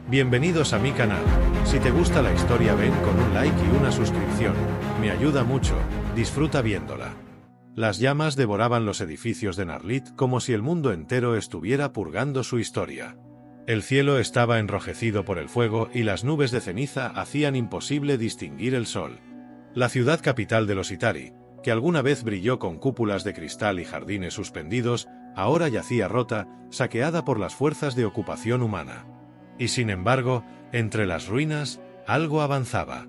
Bienvenidos a mi canal. Si te gusta la historia ven con un like y una suscripción. Me ayuda mucho, disfruta viéndola. Las llamas devoraban los edificios de Narlit como si el mundo entero estuviera purgando su historia. El cielo estaba enrojecido por el fuego y las nubes de ceniza hacían imposible distinguir el sol. La ciudad capital de los Itari, que alguna vez brilló con cúpulas de cristal y jardines suspendidos, ahora yacía rota, saqueada por las fuerzas de ocupación humana. Y sin embargo, entre las ruinas, algo avanzaba.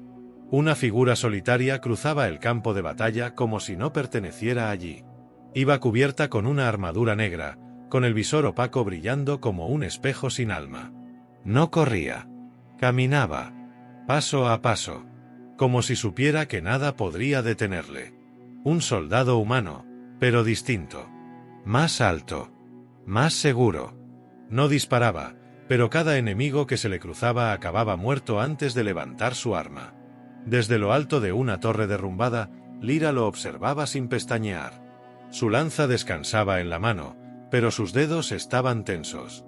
Una figura solitaria cruzaba el campo de batalla como si no perteneciera allí. Iba cubierta con una armadura negra, con el visor opaco brillando como un espejo sin alma. No corría. Caminaba, paso a paso, como si supiera que nada podría detenerle. Un soldado humano, pero distinto. Más alto. Más seguro. No disparaba, pero cada enemigo que se le cruzaba acababa muerto antes de levantar su arma. Desde lo alto de una torre derrumbada, Lyra lo observaba sin pestañear. Su lanza descansaba en la mano, pero sus dedos estaban tensos.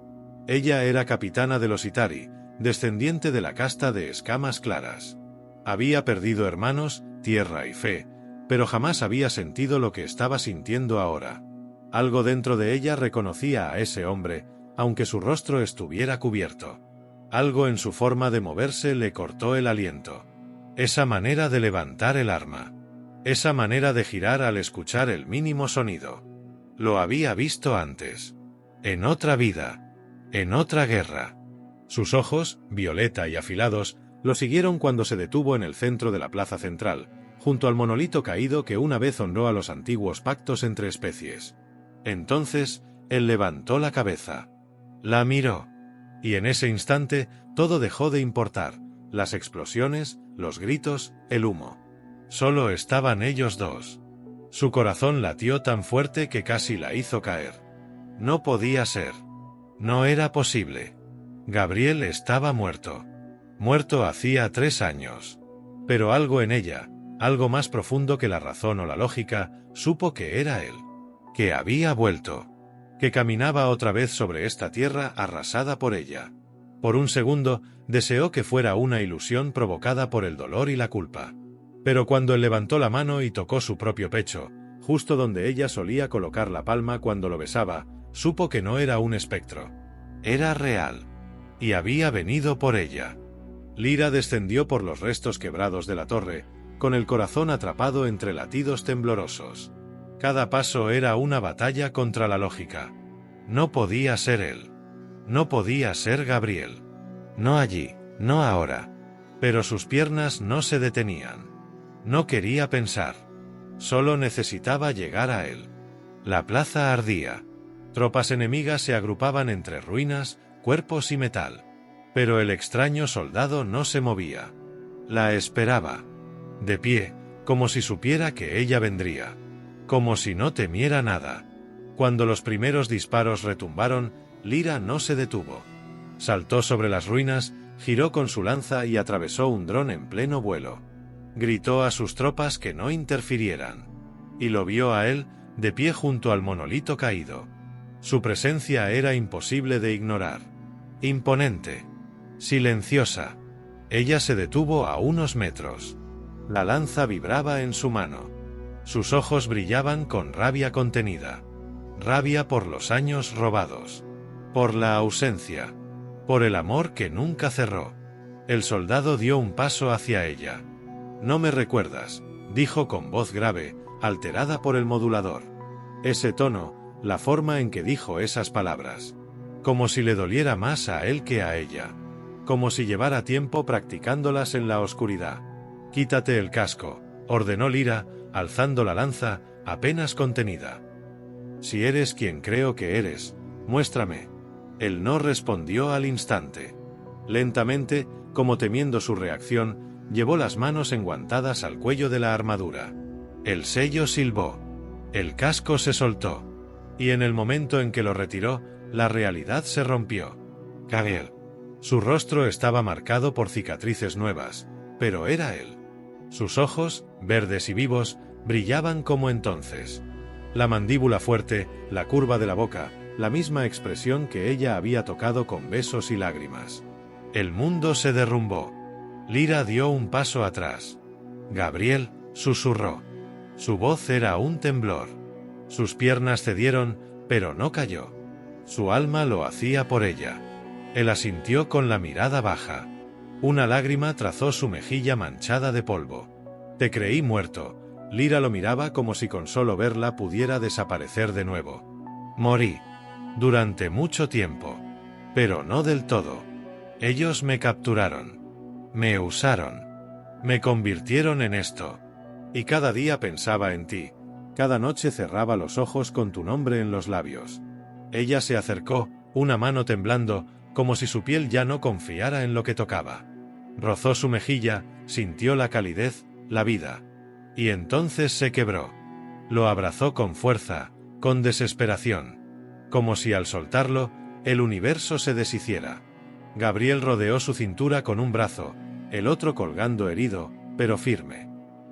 Ella era capitana de los Itari, descendiente de la casta de escamas claras. Había perdido hermanos, tierra y fe, pero jamás había sentido lo que estaba sintiendo ahora. Algo dentro de ella reconocía a ese hombre, aunque su rostro estuviera cubierto. Algo en su forma de moverse le cortó el aliento. Esa manera de levantar el arma. Esa manera de girar al escuchar el mínimo sonido. Lo había visto antes. En otra vida. En otra guerra. Sus ojos, violeta y afilados, lo siguieron cuando se detuvo en el centro de la plaza central, junto al monolito caído que una vez honró a los antiguos pactos entre especies. Entonces, él levantó la cabeza. La miró. Y en ese instante, todo dejó de importar. Las explosiones, los gritos, el humo. Solo estaban ellos dos. Su corazón latió tan fuerte que casi la hizo caer. No podía ser. No era posible. Gabriel estaba muerto. Muerto hacía 3 años. Pero algo en ella, algo más profundo que la razón o la lógica, supo que era él. Que había vuelto. Que caminaba otra vez sobre esta tierra arrasada por ella. Por un segundo, deseó que fuera una ilusión provocada por el dolor y la culpa. Pero cuando él levantó la mano y tocó su propio pecho, justo donde ella solía colocar la palma cuando lo besaba, supo que no era un espectro. Era real. Y había venido por ella. Lyra descendió por los restos quebrados de la torre, con el corazón atrapado entre latidos temblorosos. Cada paso era una batalla contra la lógica. No podía ser él. No podía ser Gabriel. No allí, no ahora. Pero sus piernas no se detenían. No quería pensar. Solo necesitaba llegar a él. La plaza ardía. Tropas enemigas se agrupaban entre ruinas, cuerpos y metal. Pero el extraño soldado no se movía. La esperaba. De pie, como si supiera que ella vendría. Como si no temiera nada. Cuando los primeros disparos retumbaron, Lyra no se detuvo. Saltó sobre las ruinas, giró con su lanza y atravesó un dron en pleno vuelo. Gritó a sus tropas que no interfirieran. Y lo vio a él, de pie junto al monolito caído. Su presencia era imposible de ignorar. Imponente. Silenciosa. Ella se detuvo a unos metros. La lanza vibraba en su mano. Sus ojos brillaban con rabia contenida. Rabia por los años robados. Por la ausencia. Por el amor que nunca cerró. El soldado dio un paso hacia ella. «No me recuerdas», dijo con voz grave, alterada por el modulador. Ese tono, la forma en que dijo esas palabras. Como si le doliera más a él que a ella. Como si llevara tiempo practicándolas en la oscuridad. «Quítate el casco», ordenó Lyra, alzando la lanza, apenas contenida. «Si eres quien creo que eres, muéstrame». Él no respondió al instante. Lentamente, como temiendo su reacción, llevó las manos enguantadas al cuello de la armadura. El sello silbó. El casco se soltó. Y en el momento en que lo retiró, la realidad se rompió. Gabriel. Su rostro estaba marcado por cicatrices nuevas, pero era él. Sus ojos, verdes y vivos, brillaban como entonces. La mandíbula fuerte, la curva de la boca, la misma expresión que ella había tocado con besos y lágrimas. El mundo se derrumbó. Lyra dio un paso atrás. Gabriel, susurró. Su voz era un temblor. Sus piernas cedieron, pero no cayó. Su alma lo hacía por ella. Él asintió con la mirada baja. Una lágrima trazó su mejilla manchada de polvo. Te creí muerto. Lyra lo miraba como si con solo verla pudiera desaparecer de nuevo. Morí. Durante mucho tiempo. Pero no del todo. Ellos me capturaron. Me usaron. Me convirtieron en esto. Y cada día pensaba en ti. Cada noche cerraba los ojos con tu nombre en los labios. Ella se acercó, una mano temblando, como si su piel ya no confiara en lo que tocaba. Rozó su mejilla, sintió la calidez, la vida. Y entonces se quebró. Lo abrazó con fuerza, con desesperación. Como si al soltarlo, el universo se deshiciera. Gabriel rodeó su cintura con un brazo, el otro colgando herido, pero firme.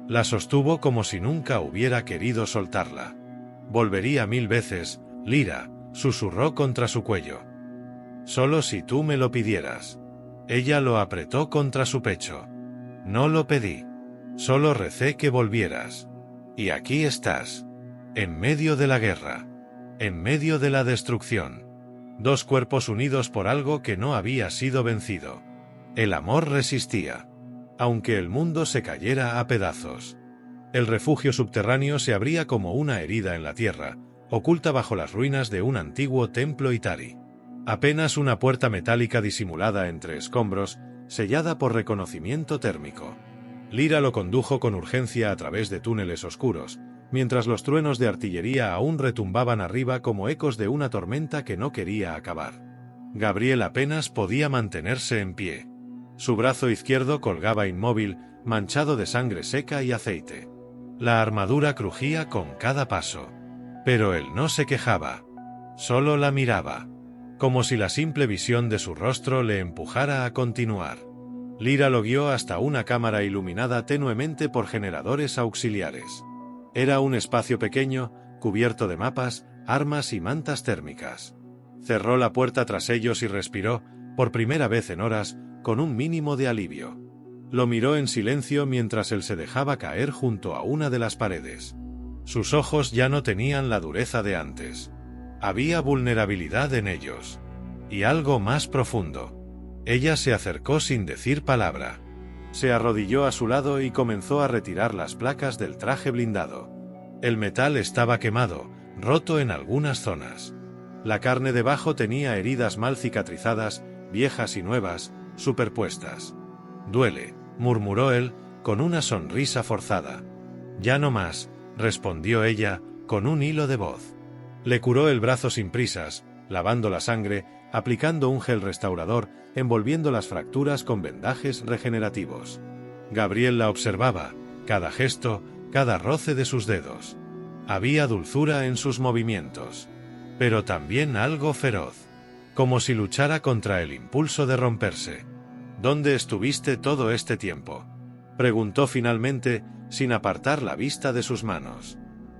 La sostuvo como si nunca hubiera querido soltarla. Volvería 1000 veces, Lyra, susurró contra su cuello. Solo si tú me lo pidieras. Ella lo apretó contra su pecho. No lo pedí. Solo recé que volvieras. Y aquí estás. En medio de la guerra. En medio de la destrucción. Dos cuerpos unidos por algo que no había sido vencido. El amor resistía. Aunque el mundo se cayera a pedazos. El refugio subterráneo se abría como una herida en la tierra, oculta bajo las ruinas de un antiguo templo Itari. Apenas una puerta metálica disimulada entre escombros, sellada por reconocimiento térmico. Lyra lo condujo con urgencia a través de túneles oscuros, mientras los truenos de artillería aún retumbaban arriba como ecos de una tormenta que no quería acabar. Gabriel apenas podía mantenerse en pie. Su brazo izquierdo colgaba inmóvil, manchado de sangre seca y aceite. La armadura crujía con cada paso. Pero él no se quejaba. Solo la miraba. Como si la simple visión de su rostro le empujara a continuar. Lyra lo guió hasta una cámara iluminada tenuemente por generadores auxiliares. Era un espacio pequeño, cubierto de mapas, armas y mantas térmicas. Cerró la puerta tras ellos y respiró, por primera vez en horas, con un mínimo de alivio. Lo miró en silencio mientras él se dejaba caer junto a una de las paredes. Sus ojos ya no tenían la dureza de antes. Había vulnerabilidad en ellos. Y algo más profundo. Ella se acercó sin decir palabra. Se arrodilló a su lado y comenzó a retirar las placas del traje blindado. El metal estaba quemado, roto en algunas zonas. La carne debajo tenía heridas mal cicatrizadas, viejas y nuevas, superpuestas. «Duele», murmuró él, con una sonrisa forzada. «Ya no más», respondió ella, con un hilo de voz. Le curó el brazo sin prisas, lavando la sangre, aplicando un gel restaurador, envolviendo las fracturas con vendajes regenerativos. Gabriel la observaba, cada gesto, cada roce de sus dedos. Había dulzura en sus movimientos. Pero también algo feroz. Como si luchara contra el impulso de romperse. «¿Dónde estuviste todo este tiempo?», preguntó finalmente, sin apartar la vista de sus manos.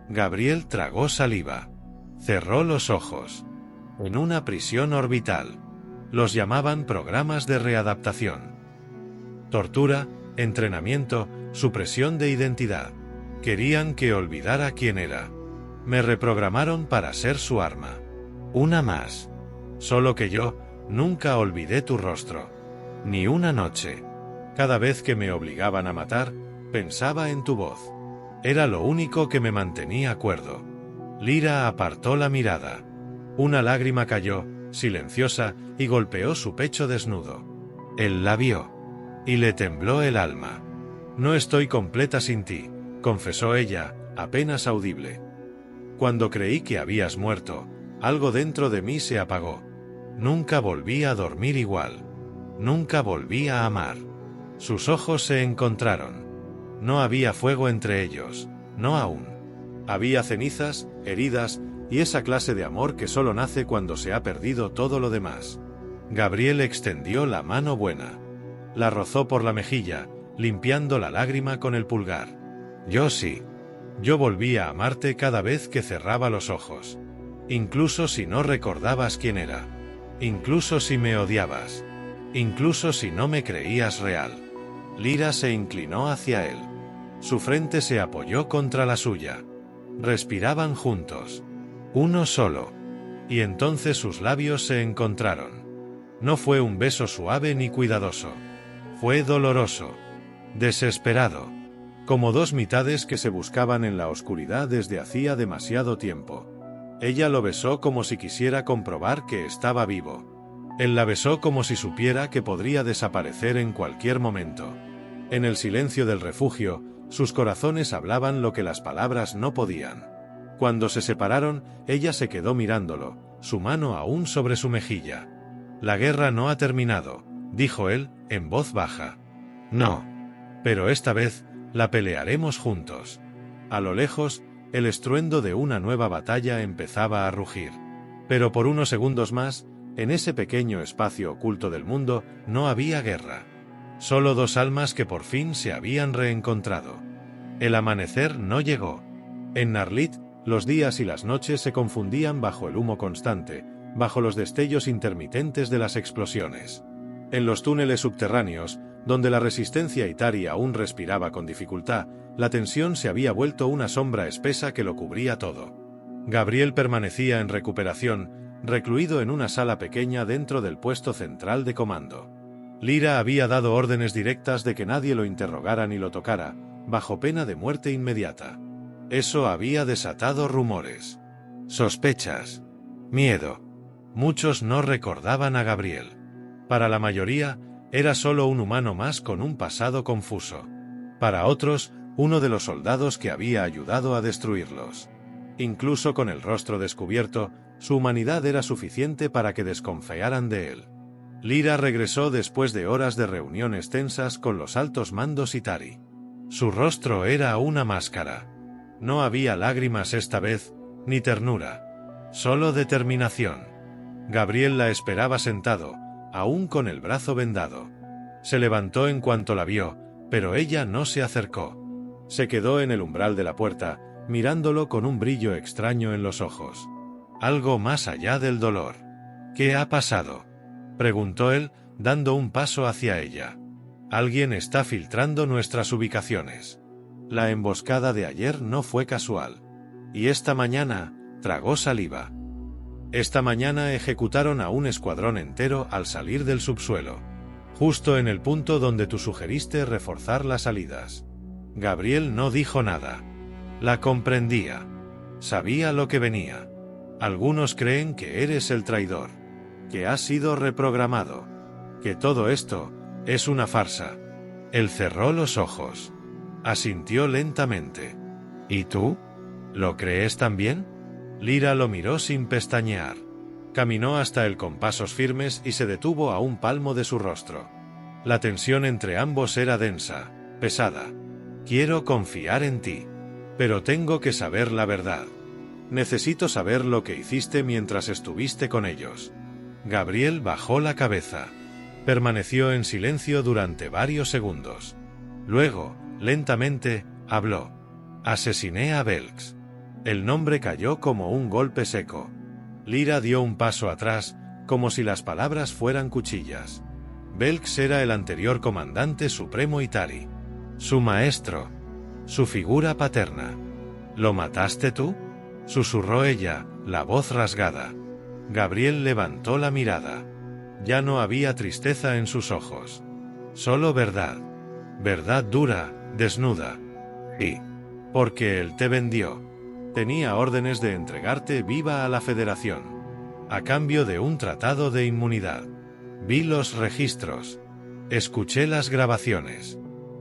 Gabriel tragó saliva. Cerró los ojos. En una prisión orbital. Los llamaban programas de readaptación. Tortura, entrenamiento, supresión de identidad. Querían que olvidara quién era. Me reprogramaron para ser su arma. Una más. Solo que yo nunca olvidé tu rostro. Ni una noche. Cada vez que me obligaban a matar, pensaba en tu voz. Era lo único que me mantenía cuerdo. Lyra apartó la mirada. Una lágrima cayó, silenciosa, y golpeó su pecho desnudo. Él la vio. Y le tembló el alma. «No estoy completa sin ti», confesó ella, apenas audible. «Cuando creí que habías muerto, algo dentro de mí se apagó. Nunca volví a dormir igual. Nunca volví a amar». Sus ojos se encontraron. No había fuego entre ellos, no aún. Había cenizas, heridas, y esa clase de amor que solo nace cuando se ha perdido todo lo demás. Gabriel extendió la mano buena. La rozó por la mejilla, limpiando la lágrima con el pulgar. «Yo sí. Yo volví a amarte cada vez que cerraba los ojos. Incluso si no recordabas quién era. Incluso si me odiabas. incluso si no me creías real. Lyra se inclinó hacia él. Su frente se apoyó contra la suya. Respiraban juntos. Uno solo. Y entonces sus labios se encontraron. No fue un beso suave ni cuidadoso. Fue doloroso. Desesperado. Como dos mitades que se buscaban en la oscuridad desde hacía demasiado tiempo. Ella lo besó como si quisiera comprobar que estaba vivo. Él la besó como si supiera que podría desaparecer en cualquier momento. En el silencio del refugio, sus corazones hablaban lo que las palabras no podían. Cuando se separaron, ella se quedó mirándolo, su mano aún sobre su mejilla. «La guerra no ha terminado», dijo él, en voz baja. «No. Pero esta vez, la pelearemos juntos». A lo lejos, el estruendo de una nueva batalla empezaba a rugir. Pero por unos segundos más, en ese pequeño espacio oculto del mundo, no había guerra. Solo dos almas que por fin se habían reencontrado. El amanecer no llegó. En Narlit, los días y las noches se confundían bajo el humo constante, bajo los destellos intermitentes de las explosiones. En los túneles subterráneos, donde la resistencia Itari aún respiraba con dificultad, la tensión se había vuelto una sombra espesa que lo cubría todo. Gabriel permanecía en recuperación, recluido en una sala pequeña dentro del puesto central de comando. Lyra había dado órdenes directas de que nadie lo interrogara ni lo tocara, bajo pena de muerte inmediata. Eso había desatado rumores, sospechas, miedo. Muchos no recordaban a Gabriel. Para la mayoría, era solo un humano más con un pasado confuso. Para otros, uno de los soldados que había ayudado a destruirlos. Incluso con el rostro descubierto, su humanidad era suficiente para que desconfiaran de él. Lyra regresó después de horas de reuniones tensas con los altos mandos Itari. Su rostro era una máscara. No había lágrimas esta vez, ni ternura. Solo determinación. Gabriel la esperaba sentado, aún con el brazo vendado. Se levantó en cuanto la vio, pero ella no se acercó. Se quedó en el umbral de la puerta, mirándolo con un brillo extraño en los ojos. Algo más allá del dolor. «¿Qué ha pasado?», preguntó él, dando un paso hacia ella. «Alguien está filtrando nuestras ubicaciones. La emboscada de ayer no fue casual. Y esta mañana, tragó saliva. Esta mañana ejecutaron a un escuadrón entero al salir del subsuelo. Justo en el punto donde tú sugeriste reforzar las salidas». Gabriel no dijo nada. La comprendía. Sabía lo que venía. Algunos creen que eres el traidor, que has sido reprogramado, que todo esto es una farsa. Él cerró los ojos. Asintió lentamente. ¿Y tú? ¿Lo crees también? Lyra lo miró sin pestañear. Caminó hasta él con pasos firmes y se detuvo a un palmo de su rostro. La tensión entre ambos era densa, pesada. «Quiero confiar en ti. Pero tengo que saber la verdad. Necesito saber lo que hiciste mientras estuviste con ellos». Gabriel bajó la cabeza. Permaneció en silencio durante varios segundos. Luego, lentamente, habló. «Asesiné a Belks». El nombre cayó como un golpe seco. Lyra dio un paso atrás, como si las palabras fueran cuchillas. Belks era el anterior comandante supremo Itari. Su maestro. Su figura paterna. «¿Lo mataste tú?», susurró ella, la voz rasgada. Gabriel levantó la mirada. Ya no había tristeza en sus ojos. Solo verdad. Verdad dura, desnuda. Y porque él te vendió. Tenía órdenes de entregarte viva a la Federación. A cambio de un tratado de inmunidad. Vi los registros. Escuché las grabaciones.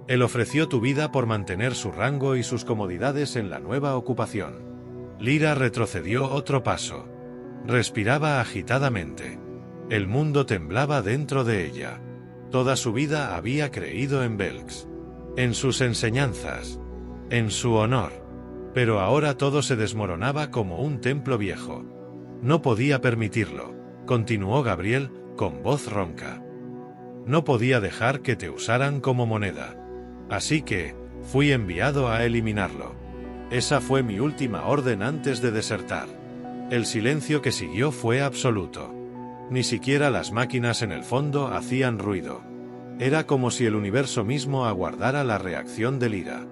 Él ofreció tu vida por mantener su rango y sus comodidades en la nueva ocupación. Lyra retrocedió otro paso. Respiraba agitadamente. El mundo temblaba dentro de ella. Toda su vida había creído en Belks. En sus enseñanzas. En su honor. Pero ahora todo se desmoronaba como un templo viejo. No podía permitirlo, continuó Gabriel, con voz ronca. No podía dejar que te usaran como moneda. Así que, fui enviado a eliminarlo. Esa fue mi última orden antes de desertar. El silencio que siguió fue absoluto. Ni siquiera las máquinas en el fondo hacían ruido. Era como si el universo mismo aguardara la reacción de Lyra.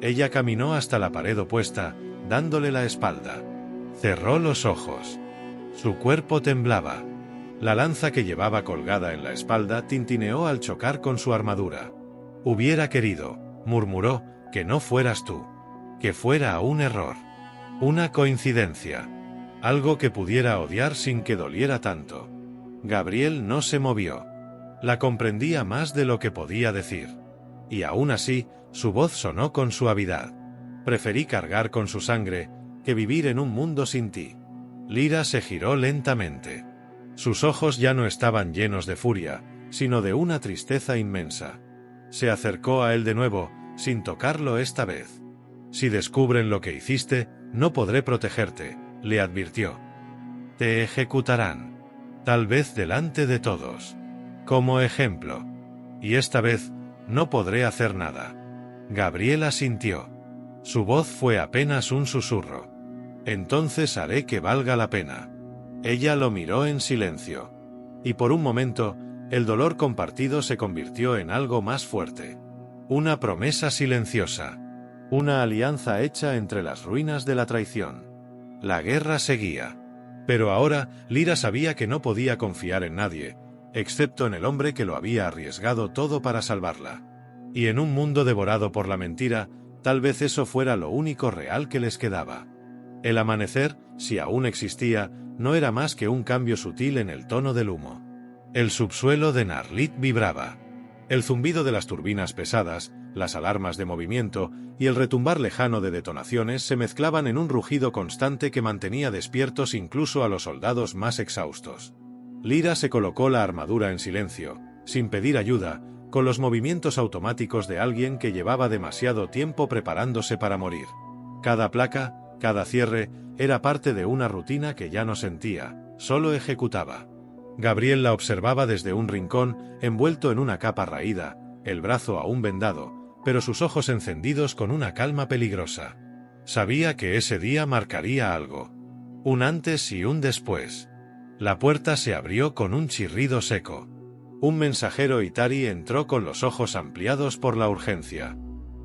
Ella caminó hasta la pared opuesta, dándole la espalda. Cerró los ojos. Su cuerpo temblaba. La lanza que llevaba colgada en la espalda tintineó al chocar con su armadura. Hubiera querido, murmuró, que no fueras tú. Que fuera un error. Una coincidencia. Algo que pudiera odiar sin que doliera tanto. Gabriel no se movió. La comprendía más de lo que podía decir. Y aún así, su voz sonó con suavidad. Preferí cargar con su sangre, que vivir en un mundo sin ti. Lyra se giró lentamente. Sus ojos ya no estaban llenos de furia, sino de una tristeza inmensa. Se acercó a él de nuevo, sin tocarlo esta vez. Si descubren lo que hiciste, no podré protegerte, le advirtió. Te ejecutarán. Tal vez delante de todos. Como ejemplo. Y esta vez, no podré hacer nada. Gabriel asintió. Su voz fue apenas un susurro. Entonces haré que valga la pena. Ella lo miró en silencio. Y por un momento, el dolor compartido se convirtió en algo más fuerte. Una promesa silenciosa. Una alianza hecha entre las ruinas de la traición. La guerra seguía. Pero ahora, Lyra sabía que no podía confiar en nadie, excepto en el hombre que lo había arriesgado todo para salvarla. Y en un mundo devorado por la mentira, tal vez eso fuera lo único real que les quedaba. El amanecer, si aún existía, no era más que un cambio sutil en el tono del humo. El subsuelo de Narlit vibraba. El zumbido de las turbinas pesadas, las alarmas de movimiento y el retumbar lejano de detonaciones se mezclaban en un rugido constante que mantenía despiertos incluso a los soldados más exhaustos. Lyra se colocó la armadura en silencio, sin pedir ayuda, con los movimientos automáticos de alguien que llevaba demasiado tiempo preparándose para morir. Cada placa, cada cierre, era parte de una rutina que ya no sentía, solo ejecutaba. Gabriel la observaba desde un rincón, envuelto en una capa raída, el brazo aún vendado, pero sus ojos encendidos con una calma peligrosa. Sabía que ese día marcaría algo. Un antes y un después. La puerta se abrió con un chirrido seco. Un mensajero Itari entró con los ojos ampliados por la urgencia.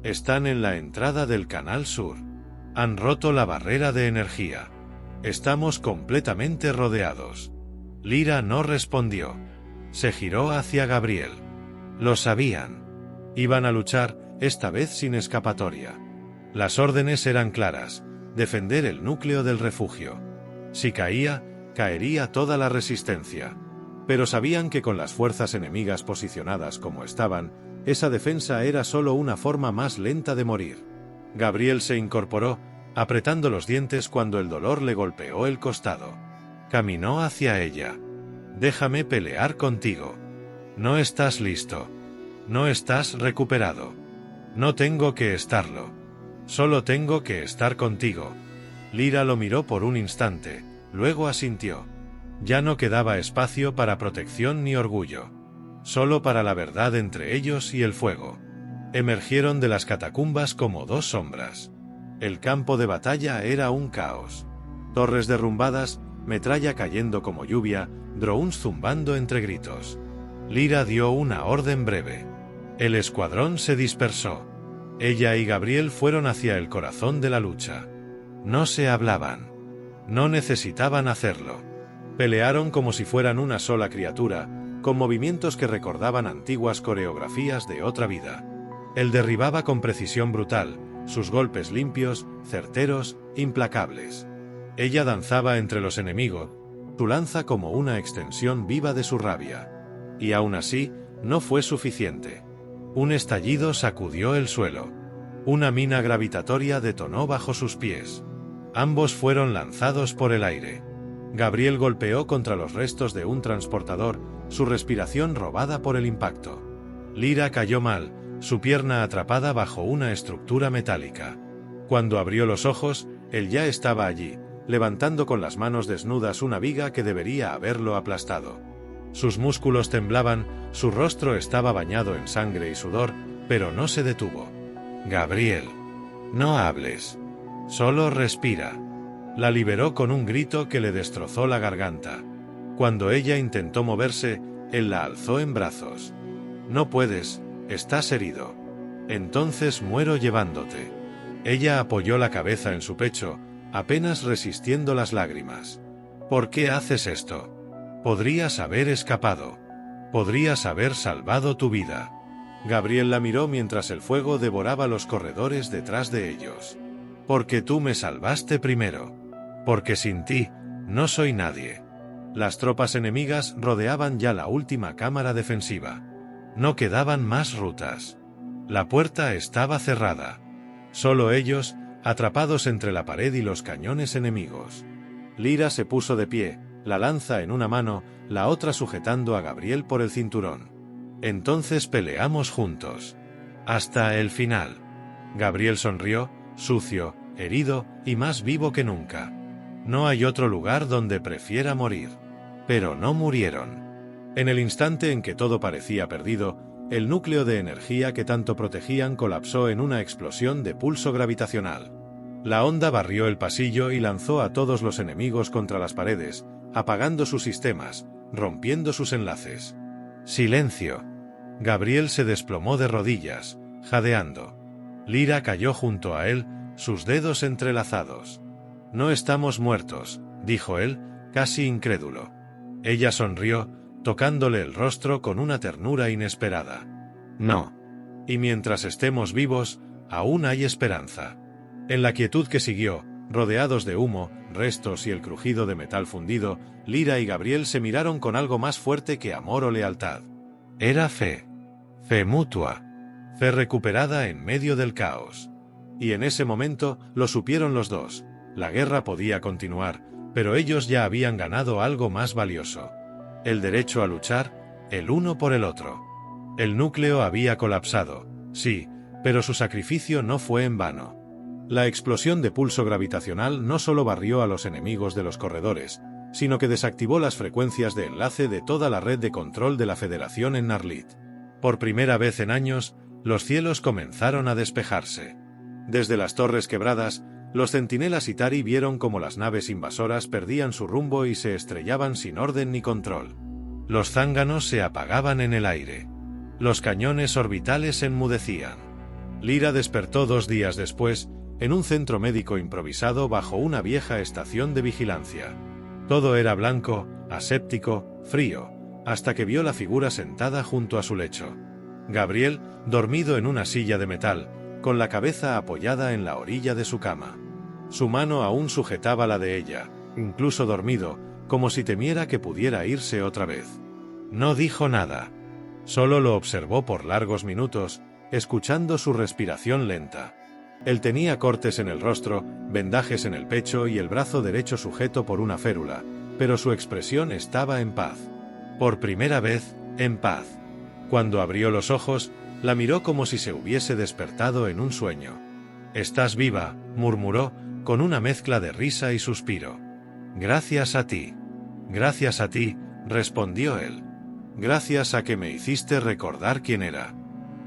Están en la entrada del Canal Sur. Han roto la barrera de energía. Estamos completamente rodeados. Lyra no respondió. Se giró hacia Gabriel. Lo sabían. Iban a luchar, esta vez sin escapatoria. Las órdenes eran claras: defender el núcleo del refugio. Si caía, caería toda la resistencia. Pero sabían que con las fuerzas enemigas posicionadas como estaban, esa defensa era solo una forma más lenta de morir. Gabriel se incorporó, apretando los dientes cuando el dolor le golpeó el costado. Caminó hacia ella. Déjame pelear contigo. No estás listo. No estás recuperado. No tengo que estarlo. Solo tengo que estar contigo. Lyra lo miró por un instante, luego asintió. Ya no quedaba espacio para protección ni orgullo. Solo para la verdad entre ellos y el fuego. Emergieron de las catacumbas como dos sombras. El campo de batalla era un caos. Torres derrumbadas, metralla cayendo como lluvia, drones zumbando entre gritos. Lyra dio una orden breve. El escuadrón se dispersó. Ella y Gabriel fueron hacia el corazón de la lucha. No se hablaban. No necesitaban hacerlo. Pelearon como si fueran una sola criatura, con movimientos que recordaban antiguas coreografías de otra vida. Él derribaba con precisión brutal, sus golpes limpios, certeros, implacables. Ella danzaba entre los enemigos, su lanza como una extensión viva de su rabia. Y aún así, no fue suficiente. Un estallido sacudió el suelo. Una mina gravitatoria detonó bajo sus pies. Ambos fueron lanzados por el aire. Gabriel golpeó contra los restos de un transportador, su respiración robada por el impacto. Lyra cayó mal, su pierna atrapada bajo una estructura metálica. Cuando abrió los ojos, él ya estaba allí, levantando con las manos desnudas una viga que debería haberlo aplastado. Sus músculos temblaban, su rostro estaba bañado en sangre y sudor, pero no se detuvo. Gabriel, no hables. Solo respira. La liberó con un grito que le destrozó la garganta. Cuando ella intentó moverse, él la alzó en brazos. «No puedes, estás herido. Entonces muero llevándote». Ella apoyó la cabeza en su pecho, apenas resistiendo las lágrimas. «¿Por qué haces esto? Podrías haber escapado. Podrías haber salvado tu vida». Gabriel la miró mientras el fuego devoraba los corredores detrás de ellos. «Porque tú me salvaste primero. Porque sin ti, no soy nadie». Las tropas enemigas rodeaban ya la última cámara defensiva. No quedaban más rutas. La puerta estaba cerrada. Solo ellos, atrapados entre la pared y los cañones enemigos. Lyra se puso de pie, la lanza en una mano, la otra sujetando a Gabriel por el cinturón. «Entonces peleamos juntos. Hasta el final». Gabriel sonrió, sucio, herido y más vivo que nunca. «No hay otro lugar donde prefiera morir». Pero no murieron. En el instante en que todo parecía perdido, el núcleo de energía que tanto protegían colapsó en una explosión de pulso gravitacional. La onda barrió el pasillo y lanzó a todos los enemigos contra las paredes, apagando sus sistemas, rompiendo sus enlaces. «Silencio». Gabriel se desplomó de rodillas, jadeando. Lyra cayó junto a él, sus dedos entrelazados. «No estamos muertos», dijo él, casi incrédulo. Ella sonrió, tocándole el rostro con una ternura inesperada. «No. Y mientras estemos vivos, aún hay esperanza». En la quietud que siguió, rodeados de humo, restos y el crujido de metal fundido, Lyra y Gabriel se miraron con algo más fuerte que amor o lealtad. Era fe. Fe mutua. Fe recuperada en medio del caos. Y en ese momento lo supieron los dos. La guerra podía continuar, pero ellos ya habían ganado algo más valioso. El derecho a luchar, el uno por el otro. El núcleo había colapsado, sí, pero su sacrificio no fue en vano. La explosión de pulso gravitacional no solo barrió a los enemigos de los corredores, sino que desactivó las frecuencias de enlace de toda la red de control de la Federación en Narlit. Por primera vez en años, los cielos comenzaron a despejarse. Desde las torres quebradas, los centinelas Itari vieron cómo las naves invasoras perdían su rumbo y se estrellaban sin orden ni control. Los zánganos se apagaban en el aire. Los cañones orbitales enmudecían. Lyra despertó 2 días después, en un centro médico improvisado bajo una vieja estación de vigilancia. Todo era blanco, aséptico, frío, hasta que vio la figura sentada junto a su lecho. Gabriel, dormido en una silla de metal, con la cabeza apoyada en la orilla de su cama. Su mano aún sujetaba la de ella, incluso dormido, como si temiera que pudiera irse otra vez. No dijo nada. Solo lo observó por largos minutos, escuchando su respiración lenta. Él tenía cortes en el rostro, vendajes en el pecho y el brazo derecho sujeto por una férula, pero su expresión estaba en paz. Por primera vez, en paz. Cuando abrió los ojos, la miró como si se hubiese despertado en un sueño. «Estás viva», murmuró, con una mezcla de risa y suspiro. «Gracias a ti». «Gracias a ti», respondió él. «Gracias a que me hiciste recordar quién era».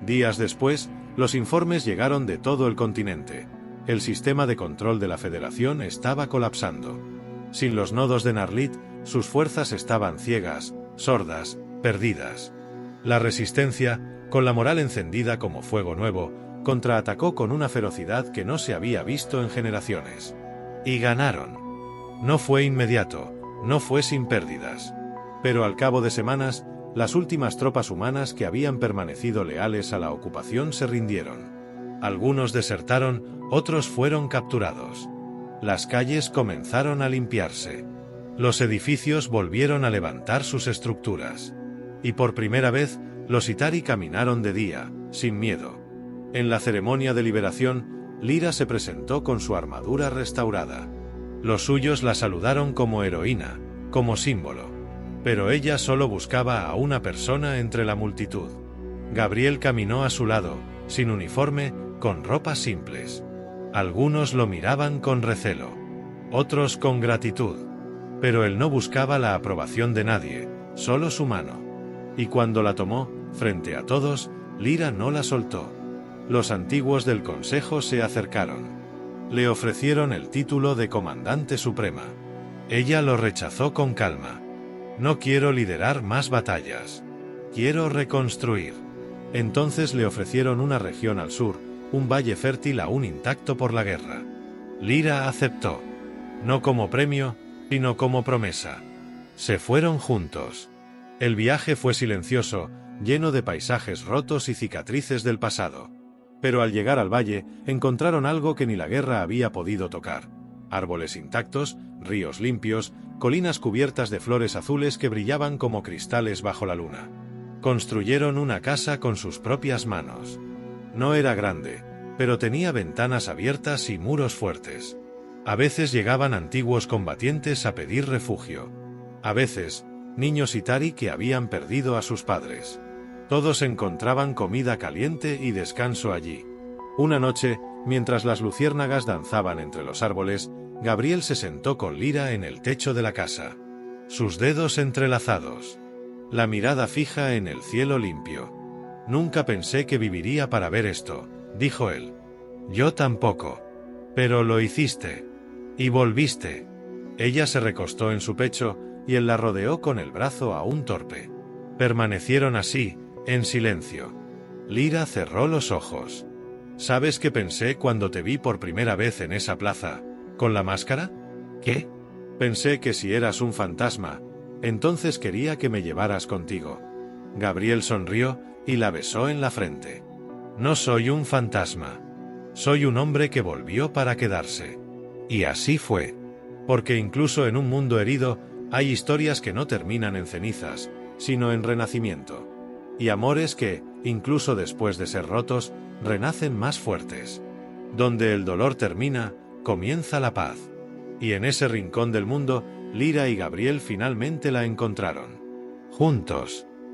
Días después, los informes llegaron de todo el continente. El sistema de control de la Federación estaba colapsando. Sin los nodos de Narlit, sus fuerzas estaban ciegas, sordas, perdidas. La resistencia, con la moral encendida como fuego nuevo, contraatacó con una ferocidad que no se había visto en generaciones. Y ganaron. No fue inmediato, no fue sin pérdidas. Pero al cabo de semanas, las últimas tropas humanas que habían permanecido leales a la ocupación se rindieron. Algunos desertaron, otros fueron capturados. Las calles comenzaron a limpiarse. Los edificios volvieron a levantar sus estructuras. Y por primera vez, los Itari caminaron de día, sin miedo. En la ceremonia de liberación, Lyra se presentó con su armadura restaurada. Los suyos la saludaron como heroína, como símbolo. Pero ella solo buscaba a una persona entre la multitud. Gabriel caminó a su lado, sin uniforme, con ropas simples. Algunos lo miraban con recelo, otros con gratitud. Pero él no buscaba la aprobación de nadie, solo su mano. Y cuando la tomó, frente a todos, Lyra no la soltó. Los antiguos del consejo se acercaron. Le ofrecieron el título de comandante suprema. Ella lo rechazó con calma. No quiero liderar más batallas. Quiero reconstruir. Entonces le ofrecieron una región al sur, un valle fértil aún intacto por la guerra. Lyra aceptó. No como premio, sino como promesa. Se fueron juntos. El viaje fue silencioso, lleno de paisajes rotos y cicatrices del pasado. Pero al llegar al valle, encontraron algo que ni la guerra había podido tocar. Árboles intactos, ríos limpios, colinas cubiertas de flores azules que brillaban como cristales bajo la luna. Construyeron una casa con sus propias manos. No era grande, pero tenía ventanas abiertas y muros fuertes. A veces llegaban antiguos combatientes a pedir refugio. A veces, niños Itari que habían perdido a sus padres. Todos encontraban comida caliente y descanso allí. Una noche, mientras las luciérnagas danzaban entre los árboles, Gabriel se sentó con Lyra en el techo de la casa. Sus dedos entrelazados. La mirada fija en el cielo limpio. «Nunca pensé que viviría para ver esto», dijo él. «Yo tampoco. Pero lo hiciste. Y volviste». Ella se recostó en su pecho, y él la rodeó con el brazo aún torpe. Permanecieron así, en silencio. Lyra cerró los ojos. «¿Sabes qué pensé cuando te vi por primera vez en esa plaza, con la máscara?» «¿Qué?» «Pensé que si eras un fantasma, entonces quería que me llevaras contigo». Gabriel sonrió y la besó en la frente. «No soy un fantasma. Soy un hombre que volvió para quedarse». Y así fue. Porque incluso en un mundo herido, hay historias que no terminan en cenizas, sino en renacimiento. Y amores que, incluso después de ser rotos, renacen más fuertes. Donde el dolor termina, comienza la paz. Y en ese rincón del mundo, Lyra y Gabriel finalmente la encontraron. Juntos.